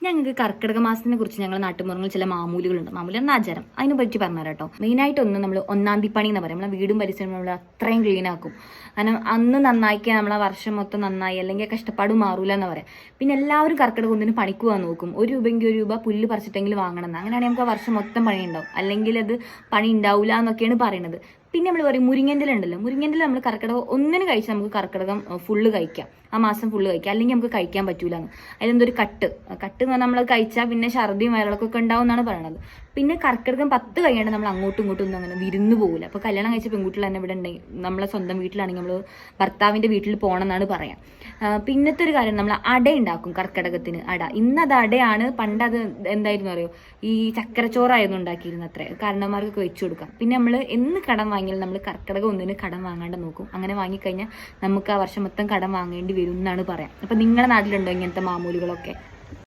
ഞങ്ങൾക്ക് കർക്കിടക മാസത്തിനെ കുറിച്ച് ഞങ്ങൾ നാട്ടുമ്പുറങ്ങളിൽ ചില മാമൂലുകളുണ്ട്. മാമൂലി എന്ന ആചാരം, അതിനെ പറ്റി പറഞ്ഞുതരാം കേട്ടോ. മെയിനായിട്ട് ഒന്ന് നമ്മൾ ഒന്നാം തീപ്പണി എന്ന് പറയും. നമ്മളെ വീടും പരിസരവും നമ്മൾ അത്രയും ക്ലീൻ ആക്കും. കാരണം അന്ന് നന്നാക്കിയാൽ നമ്മളെ വർഷം മൊത്തം നന്നായി, അല്ലെങ്കിൽ കഷ്ടപ്പാട് മാറൂല എന്ന് പറയാം. പിന്നെ എല്ലാവരും കർക്കിടക ഒന്നിന് പണിക്ക് പോകാൻ നോക്കും. ₹1 പുല്ല് പറിച്ചിട്ടെങ്കിലും വാങ്ങണം എന്ന്. അങ്ങനെയാണെങ്കിൽ നമുക്ക് ആ വർഷം മൊത്തം പണി ഉണ്ടാവും, അല്ലെങ്കിൽ അത് പണി ഉണ്ടാവില്ല എന്നൊക്കെയാണ് പറയുന്നത്. പിന്നെ നമ്മൾ പറയും മുരിങ്ങൻ്റെ ഉണ്ടല്ലോ, മുരിങ്ങൻ്റെ നമ്മൾ കർക്കിടകം ഒന്നിന് കഴിച്ചാൽ നമുക്ക് കർക്കിടകം ഫുള്ള് കഴിക്കാം, ആ മാസം ഫുള്ള് കഴിക്കാം. അല്ലെങ്കിൽ നമുക്ക് കഴിക്കാൻ പറ്റൂല എന്ന്. അതിലെന്തൊരു കട്ട് എന്ന് പറഞ്ഞാൽ നമ്മൾ കഴിച്ചാൽ പിന്നെ ഛർദിയും വയറിളക്കൊക്കെ ഉണ്ടാവും എന്നാണ് പറയണത്. പിന്നെ കർക്കിടകം 10 കഴിയാണ്ട് നമ്മൾ അങ്ങോട്ടും ഇങ്ങോട്ടും ഒന്നും അങ്ങനെ വിരുന്ന് പോകില്ല. അപ്പോൾ കല്യാണം കഴിച്ച പെൺകുട്ടികൾ തന്നെ ഇവിടെ ഉണ്ടെങ്കിൽ, നമ്മളെ സ്വന്തം വീട്ടിലാണെങ്കിൽ നമ്മൾ ഭർത്താവിൻ്റെ വീട്ടിൽ പോകണം എന്നാണ് പറയാം. പിന്നത്തെ ഒരു കാര്യം, നമ്മൾ അട ഉണ്ടാക്കും കർക്കിടകത്തിന്. ഇന്നത് അടയാണ്. പണ്ട് അത് എന്തായിരുന്നു അറിയോ, ഈ ചക്കരച്ചോറായിരുന്നു ഉണ്ടാക്കിയിരുന്നത് അത്രേ. കാരണന്മാർക്കൊക്കെ വെച്ചു കൊടുക്കാം. പിന്നെ നമ്മൾ എന്ന് കടം വാങ്ങിയാലും നമ്മൾ കർക്കിടകം ഒന്നിന് കടം വാങ്ങാണ്ട് നോക്കും. അങ്ങനെ വാങ്ങിക്കഴിഞ്ഞാൽ നമുക്ക് ആ വർഷം മൊത്തം കടം വാങ്ങേണ്ടി വരും എന്നാണ് പറയാം. അപ്പം നിങ്ങളുടെ നാട്ടിലുണ്ടോ ഇങ്ങനത്തെ മാമൂലുകളൊക്കെ?